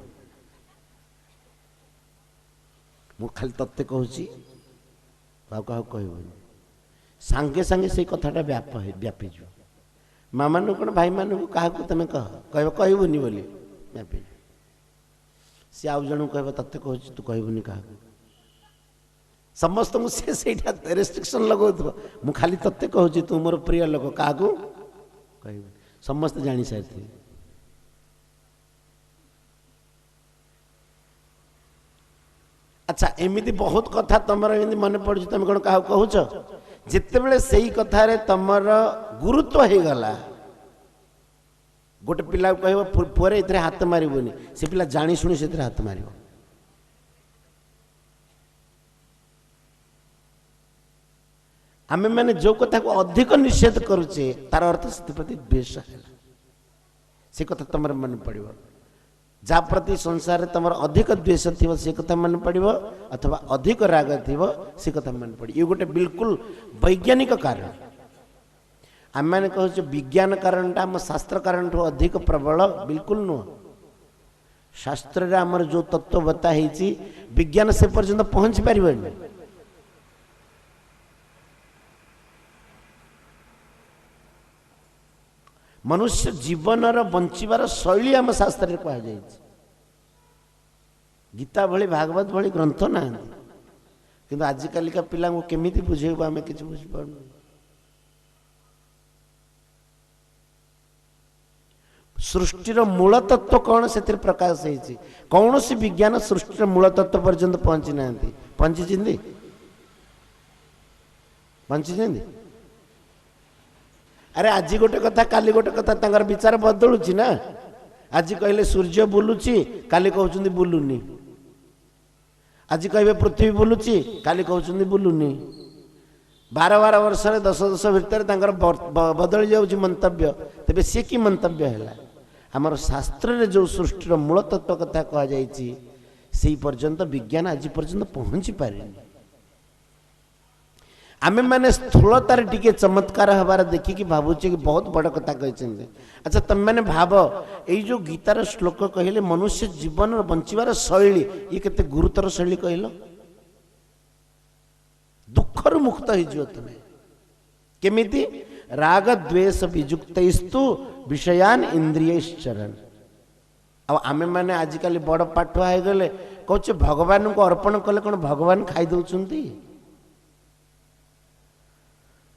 मु खाली तत्ते कहूँ क्या कहबूनी सांगे सांगे से कथाटा व्यापीज माँ मान कौन भाई मान को क्या तुम कह कहबूनी बोली व्यापीज सी आउ जन कह तत्ते कहूँ तू कहबूनी क्या समस्त से रेस्ट्रिक्शन लगो मु खाली तत्ते कहूँ तू मोर प्रिय लोक क्या कह समस्त जानी सारी अच्छा एमती बहुत कथा तुम एमती मन पड़ू तुम कौन क्या कहूच जितेबले सेई कथारे तमर गुरुत्व हो गला गोटे पिला कह पुअरे इतने हाथ मारबनी से पिला जानी शुणी से हाथ मार आमे मैंने जो कथा को अधिक निषेध करुचे तार अर्थ से प्रति द्वेष है से कथा तुम मन पड़ो जा प्रति संसार तुम अधिक द्वेष थी से कथा मन पड़ो अथवा अधिक राग थी से कथा मन पड़ो ये गोटे बिल्कुल वैज्ञानिक कारण आम मैंने कहूँ विज्ञान कारण आम शास्त्र कारण अधिक प्रबल बिल्कुल नुह शास्त्र रे आमर जो तत्व बताई विज्ञान से पर्यंत पहुँची पार मनुष्य जीवन बंचार शैली आम शास्त्र में कहुई गीता भली भागवत भली ग्रंथ ना कि आजिकल का पिला केमी बुझेबू आम कि बुझीपार सृष्टिर मूल तत्व कौन से प्रकाश होती कौन सी विज्ञान सृष्टिर मूल तत्व पर्यंत पहुंची ना पहुंची पहुंची अरे आज गोटे कथा काली गोटे कथा तंगर विचार बदलुची ना आज कहले सूर्य बुलुची काली कहउछन्ती बुलुनी आज कहबे पृथ्वी बुलुची काली कहउछन्ती बुलुनी 12 वर्ष 10 भितर तंगर बदल जाउची मंतव्य तबे से की मंतव्य हैला हमर शास्त्र रे जो सृष्टिर मूल तत्व कथा कहा जायछि सेही पर्यंत विज्ञान आज पर्यंत पहुंची पारेनी आमे माने स्थूलतार टिके चमत्कार हबार देखिकी भावुचे कि बहुत बड़ कथा कहते अच्छा तुम मैंने भाव ये जो गीतार श्लोक कहले मनुष्य जीवन बंचार शैली ये केते गुरुतर शैली कहल दुखर मुक्त हो तुम्हें केमिति राग द्वेष विजुक्तस्तु विषयान इंद्रियश्चरण अब आमे माने आजिकल बड़ पाठुआ हो गले कहचे भगवान को अर्पण कले कौन भगवान खाई दौरान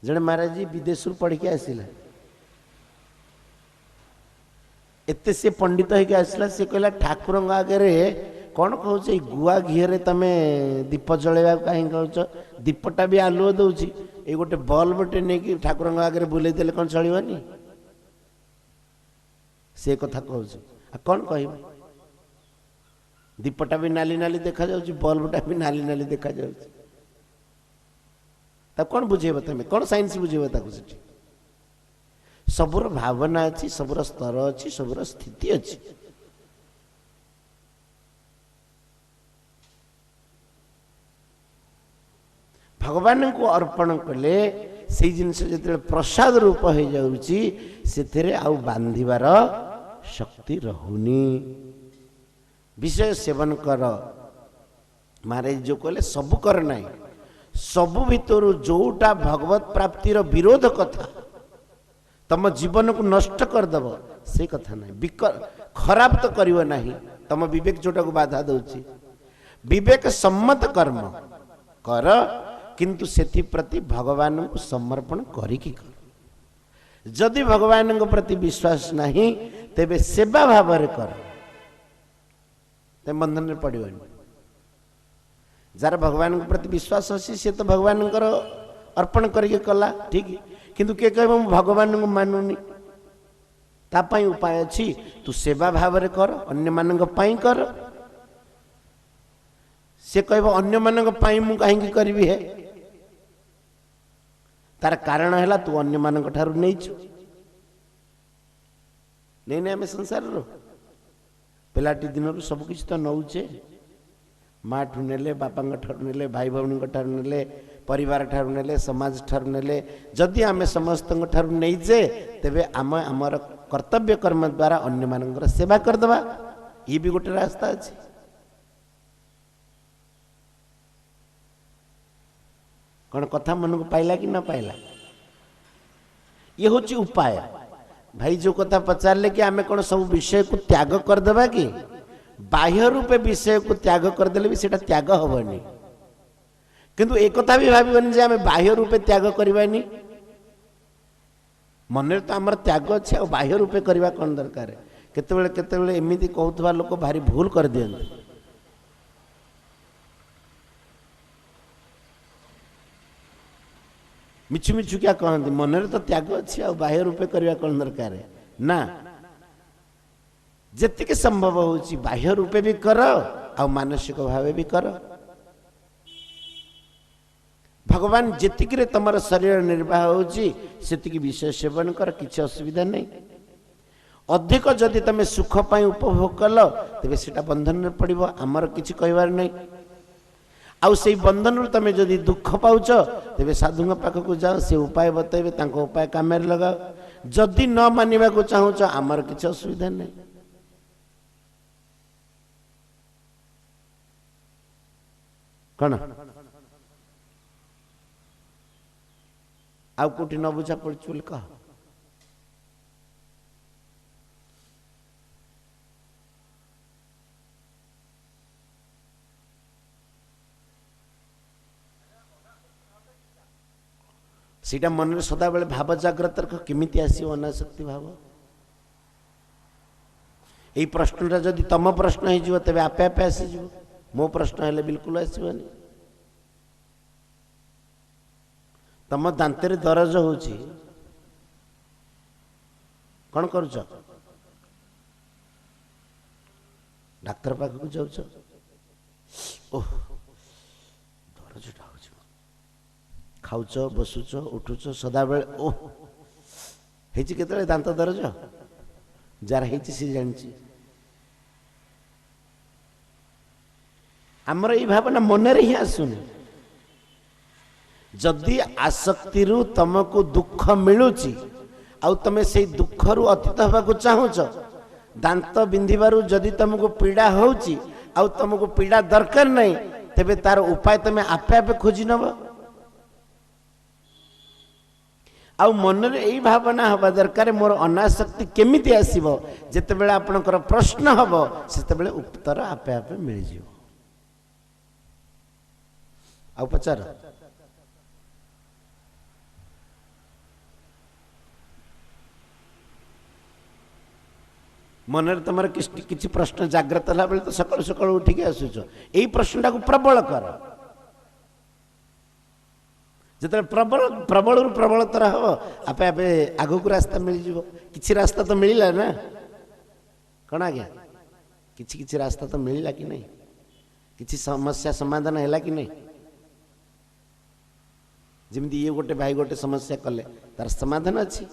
जड़े महाराज जी विदेश पढ़ के आसला एते से पंडित होके आसला से कहला ठाकुर आगे कौन कह गुआ घीरे तमे दीप जलैया कहीं कह दीपटा भी आलुओ दौची ये गोटे बल्ब टे नहीं ठाकुर आगे बुले देले कौन चलनी से कथा कहूँ कौन कह दीपटा भी नाली नाली देखा जाऊँ बल्बटा भी नाली नाली देखा जाऊँ तब कौन बुझेब तुम कौन साइंस बुझेब से सबुर भावना अच्छी सबुर स्तर अच्छी सबुर स्थिति अच्छी भगवान को अर्पण कले से जिनस जो प्रसाद रूप हो जाऊँगी से आउ बांधिबार शक्ति रहुनी विषय सेवन कर महाराज जो कहले सब कर नहीं सबु भितर जोटा भगवत प्राप्तिर विरोध कथा तम जीवन को नष्ट करदेव से कथा ना खराब तो करियो नहीं तम विवेक जोटा को बाधा दउची विवेक सम्मत कर्म कर किंतु सेति प्रति भगवान को समर्पण करिकी कर जदि भगवान को प्रति विश्वास नहीं तेबे सेवा भाव रे कर ते बंधन में पड़ियोनी जार भगवान के प्रति विश्वास अच्छी सी तो भगवान अर्पण करके कला ठीक किंतु किए कह भगवान को मानुनी तापाई उपाय अच्छी तू सेवा भाव रे कर अन्य मान कर से कह अन्य मान मु कहीं करी है तार कारण है तू अन्य मान नहीं आम संसार पिलाटी दिन सब किसी तो नौचे माँ ठू ने बापा ने भाई भौणी ने परिवार ठार ने समाज ठार ने जदि आम समस्त नहींचे तेबे आम आमर कर्तव्य कर्म द्वारा अन्य मान सेवा करदे ये भी गोटे रास्ता अच्छे कौन कथा मन को पाइला कि ना पाइला ये हूँ उपाय भाई जो कथा पचारे कि आम कौन सब विषय को त्याग करदे कि बाह्य रूपे विषय को त्याग करदे भी सेटा त्याग हेनी किंतु एक कथा भी भावन जे आम बाह्य रूपे त्याग करवानी मन तो आमर त्याग अच्छे और बाह्य रूपे करवा कौन दरकार केते एमती कहूथबा लोक भारी भूल कर दियंते मिछु मिछु क्या कहते मन तो त्याग अच्छी आ बाह्य रूपे करवा कौन दरकार ना जितक संभव हो बाह्य रूपे भी कर आ मानसिक भाव भी कर भगवान जितिक तुम शरीर निर्वाह होती विषय सेवन कर किसी असुविधा नहीं अधिक जदि तुम सुख पाई उपभोग कल तेरे से बंधन में पड़ आमर किसी कहबार नहीं आउ से बंधन तुम जदि दुख पाच तेरे साधु पाखक जाओ से उपाय बतेबे उपाय काम लगाओ जदि न मानवा को चाहूच आमर किसी असुविधा नहीं कौन आउ कोटी न बुझा पड़छ बोले कह सीटा मन में सदा बेले भाव जाग्रत रख केमिति आसीव अनासक्ति भाव यही प्रश्नटा जदि तम प्रश्न हो तेरे आपे आपे आसीज मो प्रश्न है बिल्कुल आसवानी तम दांतर दरज हो कौन कर डाक्तर पाखक जाऊ ओह दरजटा हो खाऊच बसुच उठुच सदा बेले ओह होते दांत दरज जार सी जानी आमर ये भावना मनरे ही आसुनी जदि आसक्ति तुमको दुख मिलूची आउ तुम से दुख रु अतीत होगा चाहूच दांत बिंधिबारु जदि तुमको पीड़ा होची आउ तुमको पीड़ा दरकार नहीं तेबे तार उपाय तुम आपे आपे खोजी नब आउ मन रे यही भावना हवा दरकार मोर अनासक्ति केमिति आसीबो जेतेबेले आपनकर प्रश्न हबो सेतेबेले उत्तर आपे आपे मिल जिवो आउ पचार मन रे तुम किसी प्रश्न जाग्रत होला बेले तो सकाळ सकाळ उठिक आसुछ यही प्रश्नटा को प्रबल कर जिते प्रबल प्रबल रु प्रबलतर हम आपे आपे आगु को रास्ता मिल जीवो किछि रास्ता तो मिलला ना कौन आज्ञा किछि किछि रास्ता तो मिलला कि नहीं किछि समस्या समाधान हैला कि नहीं जमी ये गोटे भाई गोटे समस्या कले तार समाधान अच्छी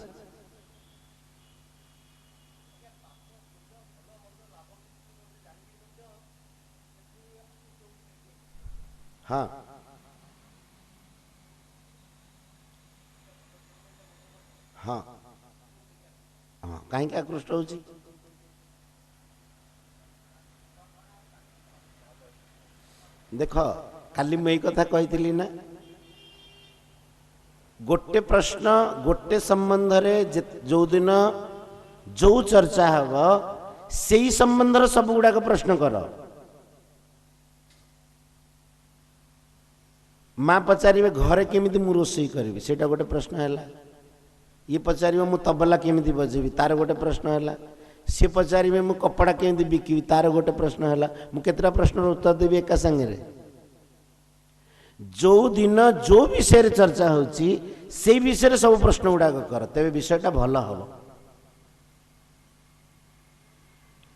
हाँ हाँ हाँ कहीं आकृष्ट हो देख काली मुझे कथा कही ना गोटे प्रश्न गोटे संबंध रे जो दिन जो चर्चा हम से ही संबंधर सब गुड़ाक प्रश्न कर माँ पचारे घरे केमी मु रोसई करी से गोटे प्रश्न है ये पचार मु तबला केमी बजेबी तार गोटे प्रश्न है सी पचारे मु कपड़ा केमी बिकबी तार गोटे प्रश्न है मु केतटा प्रश्न उत्तर देवी एका संगे जो दिन जो विषय चर्चा होची से विषय सब प्रश्न गुड़ाक कर तेरे विषयटा भल हम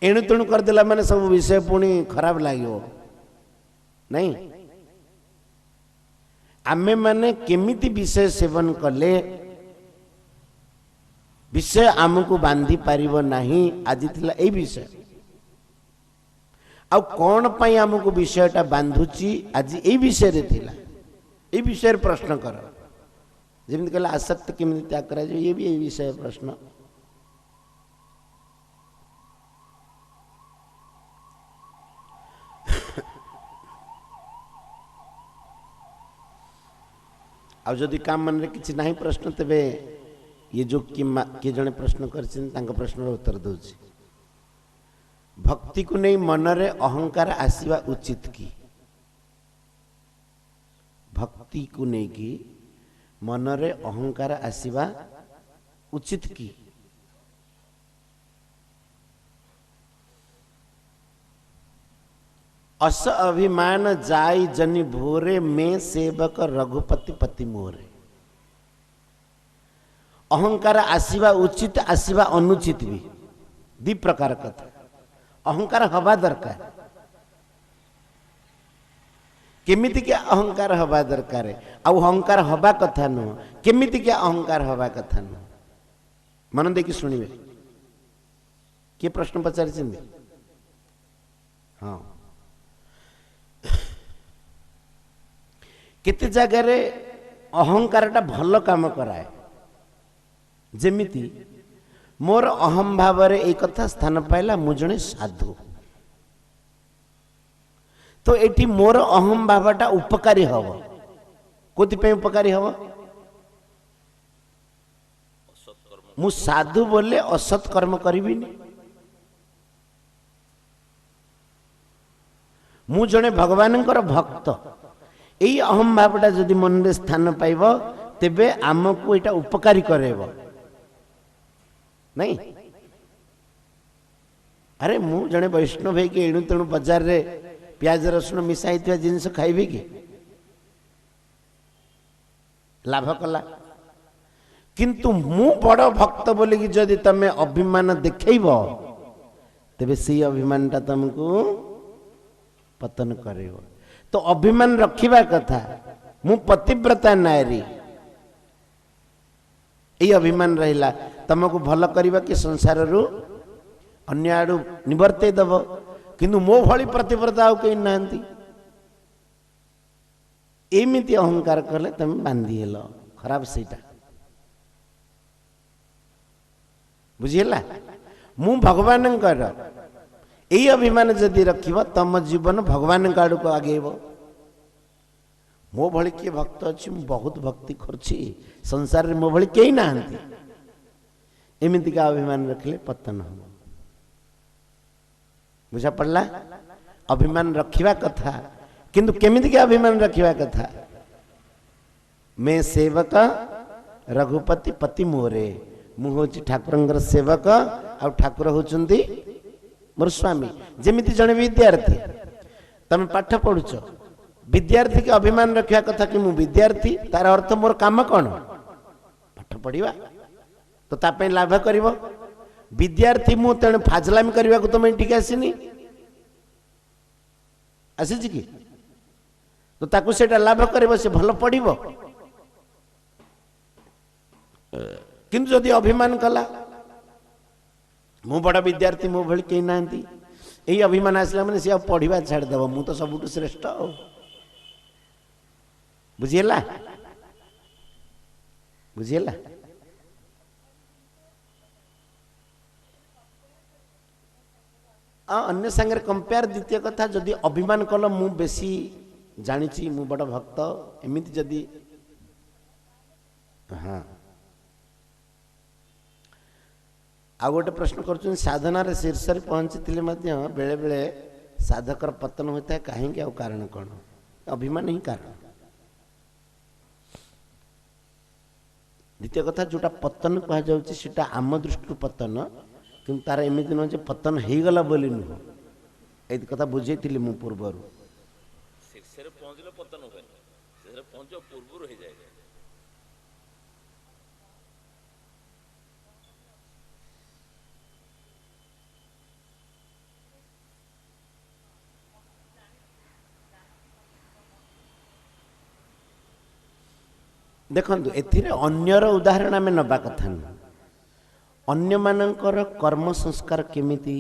एणु तेणु करदेला माने सब विषय पुणी खराब लगे नहीं आमे माने केमिति विषय सेवन कले विषय आमको बांधी पारिबो नहीं आज थिला ए विषय आ कौन पाई आमको विषयटा बांधुची आज ए विषय रे थिला ए विषय प्रश्न कर जमी कहला आसक्ति केमिति त्याग करा ये भी ए विषय प्रश्न आ जदि काम मन रे किछि नाही प्रश्न तेबे ये जो किए जड़े प्रश्न कर प्रश्न उत्तर दूसरी भक्ति को नहीं मन रे अहंकार आसीबा उचित की भक्ति को नहीं कि मन रे अहंकार आसीबा उचित की अस अभिमान जाई जनि भोरे में सेवक रघुपति पति मोरे अहंकार आसीबा उचित आसीबा अनुचित भी दी प्रकार कथा अहंकार हवा दरकार केमिति के अहंकार हवा दरकार आउ अहंकार हवा कथा नुह केमिति के अहंकार हवा कथा नुह मन देखि सुनिबे किए प्रश्न पचारि हाँ केते जगह अहंकार टा भल काम कराए जेमिति मोर अहम भाव रे एक कथा स्थान पाइला मु जणे साधु तो एठी मोर अहम भावटा उपकारी हव कोथि पे उपकारी हव मु साधु बोले असत कर्म करिबिनी मु जणे भगवानंकर भक्त एई अहम भावटा जदि मन रे स्थान पाइब तेबे आमको एटा उपकारी करेब नहीं अरे मु जणे वैष्णव है कि एणु तेणु बाजार रे प्याज रसुण मिसाई जिनस खाइबे कि लाभ कला किंतु मु बड़ भक्त बोली कि जदि तमे अभिमान देखैब तेबे सी अभिमान टा तुमको पतन करेब तो अभिमान रखिबा कथा मु पतिव्रता नारी ये अभिमान रहिला तुमको भल करबा कि संसार रु अन्य आडू निवर्ते दब किंतु मो भली प्रतिव्रता कहीं नांती एमिति अहंकार कले तुम बांधी हेल खराब सेटा बुझीला मु भगवान यही अभिमान जदि रखिब तम जीवन भगवान आड़ को आगेब मो भली किए भक्त अच्छी बहुत भक्ति करछि संसार रे मो भली कहीं नांती एमिति का अभिमान रखले पतन हम बुझा पड़ला अभिमान रखिबा कथा किंतु केमिति के अभिमान रखिबा कथा मैं सेवक रघुपति पति मोरे मु होची ठाकुरंगर सेवक आ ठाकुर होचंती मोर स्वामी जेमिति जने विद्यार्थी तमे पाठ पढुछ विद्यार्थी के अभिमान रखिबा कथा कि मु विद्यार्थी तार अर्थ मोर काम कौन पाठ पढ़िबा तो तापे लाभ करिवो विद्यार्थी मु तेणु फाजलामी करने को तुम ठीक आसनी आसी कि तो ताकू से लाभ कर से भल पढ़ किंतु जदि अभिमान कला मु बड़ा विद्यार्थी मो भली कहीं ना यही अभिमान आसला मैंने सी पढ़ा छाड़देव मु तो सबुठ श्रेष्ठ बुझीला बुझीला अन्य संगे कंपेयर द्वितीय कथा जदि अभिमान कल मु बेसी जानी मु बड़ भक्त एमिति जदि हाँ आ गोटे प्रश्न कर साधनार शीर्ष पहुंची बेले बेले साधकर पतन होता है कहीं आ कारण कौन अभिमान ही कारण द्वितीय कथा जोटा पतन कह जाता आम दृष्टि पतन कि तार एमती नुह पतन हो गला बोली नुह ये कथा बुझे मु पूर्वर शीर्ष पहुंचले पतन हुए शीर्ष पहुंच पूर्व हो जाए देखु एथिरे अन्यर उदाहरण आम नबा कथा नुह अन्य मानकर कर्म संस्कार केमिति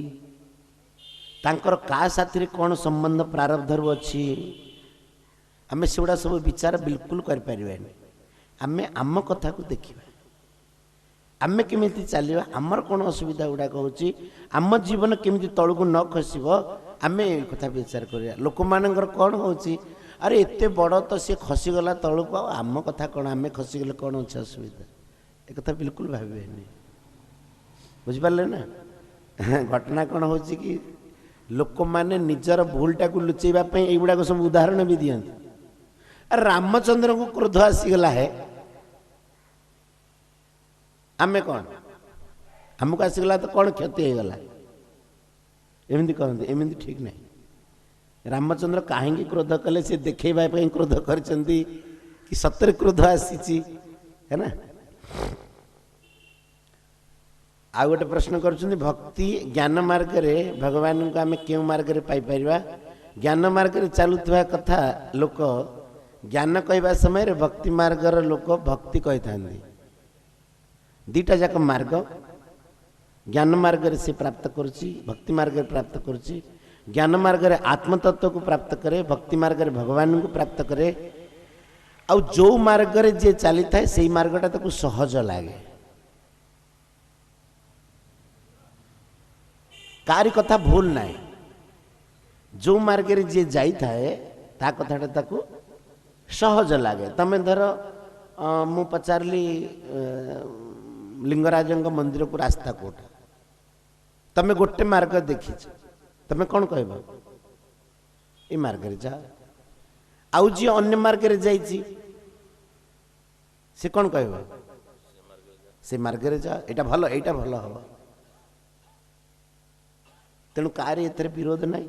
तांकर का साथी कौन संबंध प्रारब्ध अच्छी आम से गुड़ा सब विचार बिल्कुल करें आम आम कथा को देखा आम केमिति चलिए आमर कौन असुविधा गुड़ाक होची आम जीवन केमिति तलू न खसब आम कथा विचार करिया लोक मानकर कौन होची अरे एते बड़ तो सी खसीगला तलू को आम कथा कौन आम खसीगले कौन अच्छे असुविधा एक कथा बिल्कुल भावे बुझिपारे ना घटना कौन हो कि लोक माने निजर भूलटा को लुचेवाई युवाक सब उदाहरण भी दिखती अरे रामचंद्र को क्रोध आसीगला है आमे कौन आमको आसीगला तो कौन क्षति हो गला एमती कहते एमती ठीक नहीं रामचंद्र कहीं क्रोध कले से देखा क्रोध कर सतरे क्रोध आसी है ना आउ गोटे प्रश्न करुछन्ति भक्ति ज्ञान मार्ग रे भगवान को आम क्यों मार्ग रे पाई परिबा ज्ञान मार्ग रे चलुवा कथा लोक ज्ञान कहवा समय रे भक्ति मार्ग रो लोक भक्ति कहि थांदी दीटा जाक मार्ग ज्ञान मार्ग रे से प्राप्त करुची भक्ति मार्ग रे प्राप्त करुची ज्ञान मार्ग रे आत्म तत्व को प्राप्त करे भक्ति मार्ग रे भगवान को प्राप्त करे आउ जो मार्ग रे जे चली थाए सेही मार्गटा ताको सहज लागे कारी कथा भूल ना जो मार्ग रे जे जाई थाए ता कथाटा ताको सहज लागे तमें धर मु पचारली लिंगराज मंदिर को रास्ता कोटा तमें गोटे मार्ग देखी तमें कौन कह ये मार्ग रे जा आउ जी अन्य मार्ग रे जाइछि से कौन कह से मार्ग रे जा एटा भलो हम तेणु कार एथरे विरोध नहीं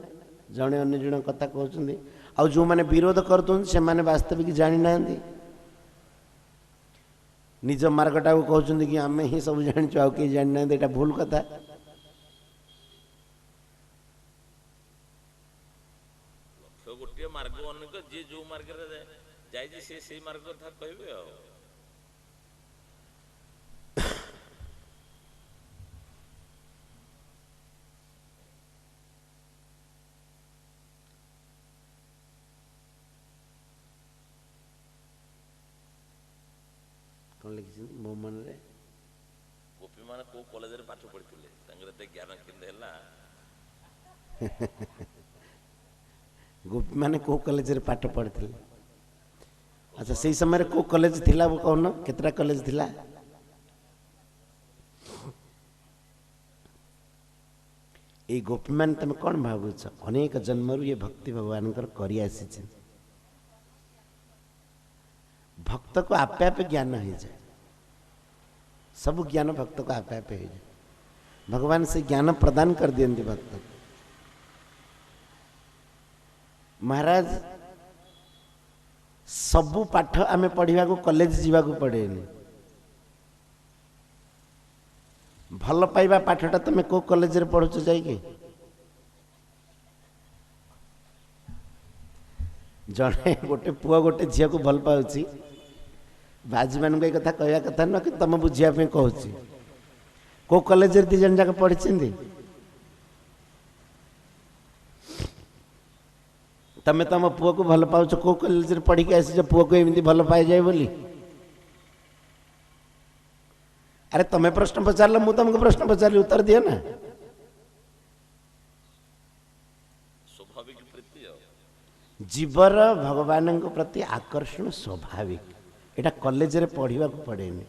जड़े अन्य जन कथा कहते आउ जो मैंने विरोध कर वास्तविक जानी ना निज मार्गटा को कहते कि आम ही सब जानी आउ कहीं जानी ना एटा भूल कथा गोटे मार्ग अनेक जी जो मार्ग जाए से मार्ग कथा कहबे आ कौन लिखी मो मन रे गोपी मान को कॉलेज रे पाठ पढ़िथिले तांगर ते ज्ञान केंद्र हैला गोपी माने को कॉलेज रे पाठ पढ़िथिले अच्छा सही समय रे को कॉलेज थिला वो कहन केतरा कॉलेज थिला ए गोपी मान तमे कौन भाबुछ अनेक जन्मरु ये भक्ति भगवान करी आसी भक्त को आपे आपे ज्ञान हो जाए सब ज्ञान भक्त को आपे आपे हो जाए भगवान से ज्ञान प्रदान कर दियंती भक्त को महाराज सबु पाठ आमे पढ़िया को कॉलेज जीवा को पड़ेनी भल पाइबा पाठटा तुम को कॉलेज रे पढ़ुछ जाइए जड़े गोटे पुआ गोटे झील को भल पाऊँ बाजी मान कथा कहवा कथा न कि तुम बुझिया कहूँ को कॉलेज दी जन जाक पढ़ी तमें तुम पुआ को भल पाऊच को कॉलेज रे पढ़ी आसी पुआ को एमती भल पाई जाए बोली अरे तुम्हें प्रश्न पचार मु तुमको प्रश्न पचारि उत्तर दियो ना स्वाभाविक प्रीति जीवर भगवान प्रति आकर्षण स्वाभाविक एटा कॉलेज रे पढ़ा को पड़ेनी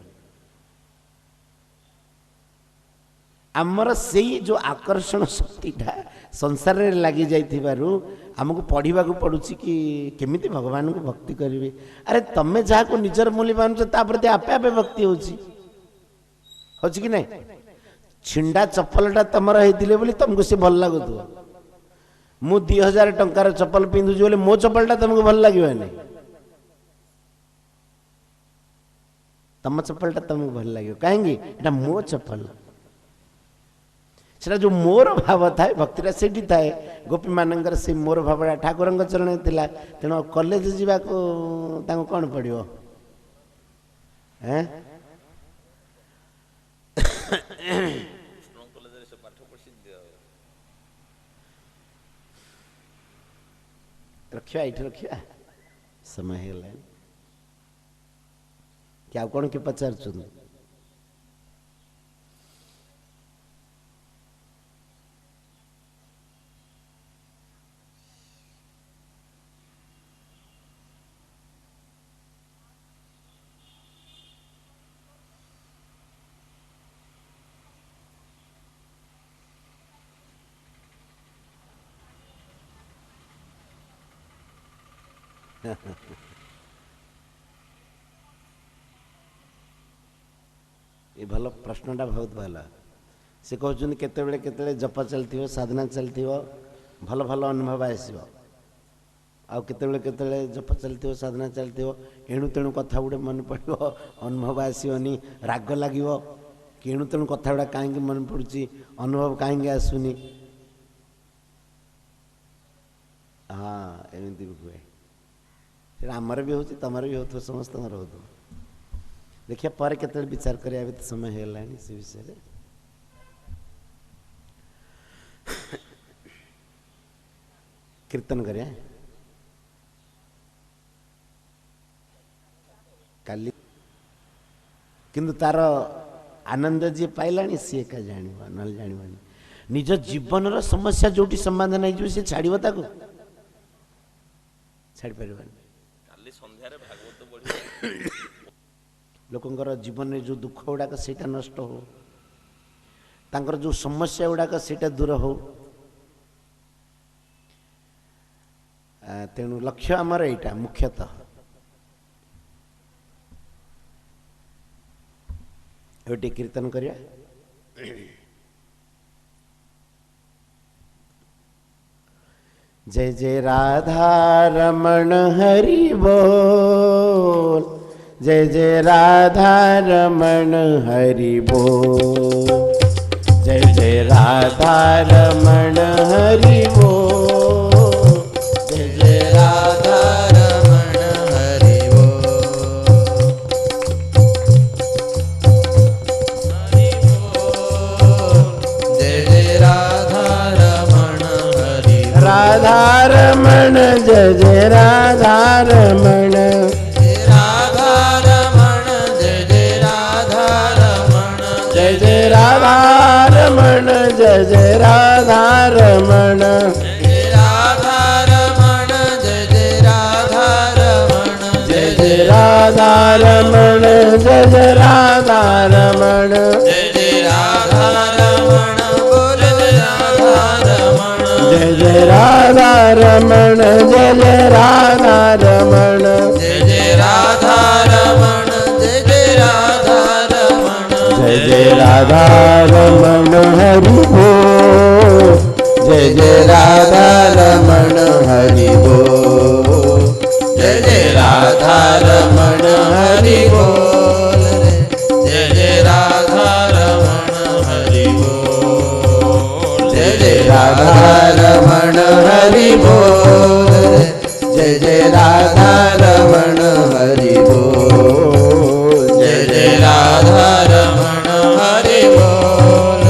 आमर से जो आकर्षण शक्तिटा संसार रे लगी जाइथिबारु हमको पढ़ा को पड़ुछि कि केमिति भगवान को भक्ति करिवे अरे तमे जहा को निजर मूल्य मानुछ ता प्रति आपे आपे भक्ति होछि कि नहीं छिंडा चप्पलटा तमर हेतिले बोली तुमको से भल लागुथो मु 2000 टंकार चप्पल पिंधुछि बोले मो चप्पलटा तुमको भल लागिबा नहीं तम चप्पलटा तुमको भल लागियो काहेंगी एटा मो चप्पल सेटा जो मोर भाव थाए भक्तिटा सेठी थाए गोपी मानकर से मोर भावटा ठाकुरंग चरण थिला तेणु कॉलेज जीवा को तांको कोन पड़ियो हैं रखिया इठ रखिया समय है क्या कौन के पचार चुन ये भल प्रश्नटा बहुत भल से कहते केतबेले केतबेले जप चलती साधना चलती भल भल अनुभव आसो आउ केतबेले केतबेले जप चलती साधना चलती एणु तेणु कथा गुड़े मन पड़ो अनुभव आसोनी राग लगे केणु तेणु कथा गुड़ा कहीं मन पड़ुची अनुभव कहीं आसुनी हाँ एमती भी हुए आमर भी होती तमर भी हो समस्त हो देखिए पर केते विचार करिया भी तो समय है से विषय कीर्तन करिया काली किंतु तार आनंद जी पाइला सी का जान ना जानी निज जीवन रो समस्या जोटी समाधान नहीं जो सी छाड़िबो ताको छाड़ परिबानी काली संध्या रे भागवत पढ़ी लोकंकर जीवन में जो दुख गुड़ाक सेटा नष्ट हो तांकर जो समस्या गुड़ाक सेटा दूर हो तेणु लक्ष्य आमर एटा मुख्यतः एटी कीर्तन करिया जय जय राधा रमण हरि बोल जय जय राधा रमण हरि बोल जय जय राधा रमण हरि बोल जय जय राधा रमण हरि राधा रमण जय जय राधा रमण राधा रमण जय जय राधा रमण जय जय राधा रमण जय जय राधा रमण राधा रमण जय जय राधा रमण जय जय राधा रमण जय जय राधा रमण जय जय राधा रमण बोल राधा रमण जय जय राधा रमण जय जय राधा रमण जय जय राधा रमण जय जय राधा रमण जय जय राधा रमण हरि बोल जय जय राधा रमण हरि बोल जय जय राधा रमण हरि बोल जय जय राधा रमण हरि बोल जय जय राधा रमण हरि बोल जय जय राधा रमण हरि बोल जय जय राधा रमण हरि बोल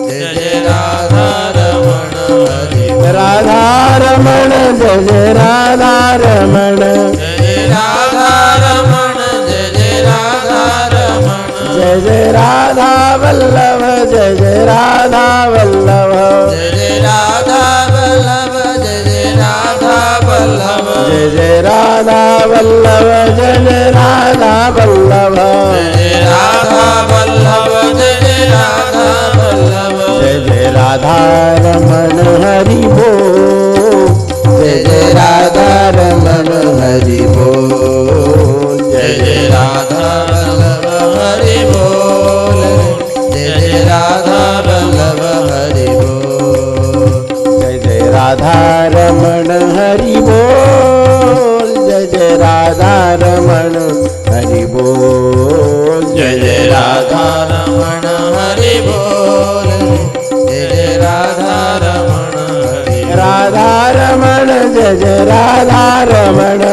जय जय राधा रमण हरि राधा रमण जय जय राधा रमण जय जय राधा रमण जय जय राधा रमण जय जय राधा वल्लभ जय जय राधा वल्लभ जय जय राधा वल्लभ जय जय राधा वल्लभ जय जय राधा वल्लभ जय जय राधा वल्लभ जय जय राधा वल्लभ जय जय राधा वल्लभ जय जय राधा रमण हरि बोल जय जय राधा रमण हरि बोल जय जय राधा वल्लभ हरि बोल जय जय राधा वल्लभ हरि बोल जय जय राधा रमण हरि बोल जय जय राधा रमण हरि बोल जय जय राधा रमण हरि बोल जय जय राधा रमण हरि राधा रमण जय जय राधा रमण